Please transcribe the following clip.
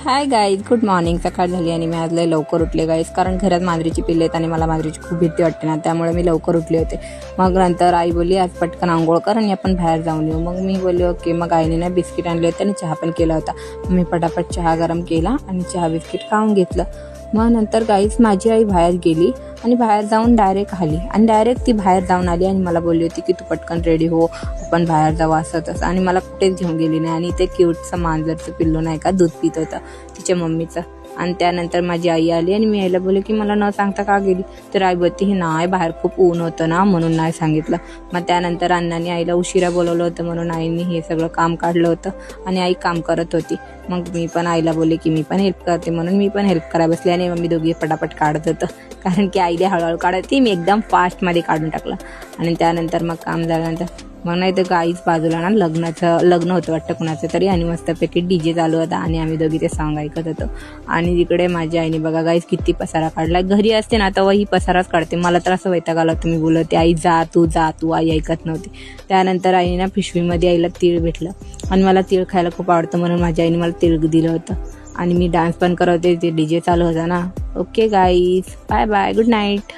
Hi guys, good morning. सकाळ झाली आणि मी आज लय लवकर उठले गाईज, कारण घरात मांजरीची पिल्ले आहेत आणि मला मांजरीची खूप भीती वाटते ना, त्यामुळे मी लवकर उठले होते. मग नंतर आई बोलली आज पटकन आंघोळ कर आणि आपण बाहेर जाऊन येऊ. मग मी बोलले ओके. मग आईने ना बिस्किट आणले होते आणि चहा पण केला होता. मी पटापट चहा गरम केला आणि चहा बिस्किट खाऊन घेतलं. मग नंतर गाईज माझी आई बाहेर गेली आणि बाहेर जाऊन डायरेक्ट ती बाहेर जाऊन आली आणि मला बोलली होती की तू पटकन रेडी हो, आपण बाहेर जाऊ असं तसं. आणि मला कुठेच घेऊन गेली नाही. आणि ते क्यूटचं मांजरचं पिल्लू नाही का दूध पित होतं तिच्या मम्मीचं. आणि त्यानंतर माझी आई आली आणि मी आईला बोलले की मला न सांगता का गेली. तर आई बोलते हे नाही, बाहेर खूप ऊन होतं ना म्हणून नाही सांगितलं. मग त्यानंतर अण्णांनी आईला उशिरा बोलवलं होतं म्हणून आईने हे सगळं काम काढलं होतं आणि आई काम करत होती. मग मी पण आईला बोलले की मी पण हेल्प करते म्हणून मी पण हेल्प करायला बसले आणि मम्मी दोघी पटापट काढत होतं, कारण की आईला हळूहळू काढते, मी एकदम फास्टमध्ये काढून टाकलं. आणि त्यानंतर मग काम झाल्यानंतर मग नाही तर गाईच बाजूला ना लग्न होतं वाटतं कुणाचं तरी, आणि मस्तपैकी डीजे चालू होता आणि आम्ही दोघी ते सॉंग ऐकत होतो. आणि तिकडे माझ्या आईने बघा गाईज किती पसारा काढला. घरी असते ना तेव्हा ही पसाराच काढते. मला तर असं वैताग आला होतं, मी बोलते आई जा तू, आई ऐकत नव्हती. त्यानंतर आईने ना पिशवीमध्ये आईला तीळ भेटलं आणि मला तीळ खायला खूप आवडतं म्हणून माझ्या आईने मला तीळ दिलं होतं. आणि मी डान्स पण करत होते, ते डीजे चालू होता ना. Okay guys, bye bye, good night.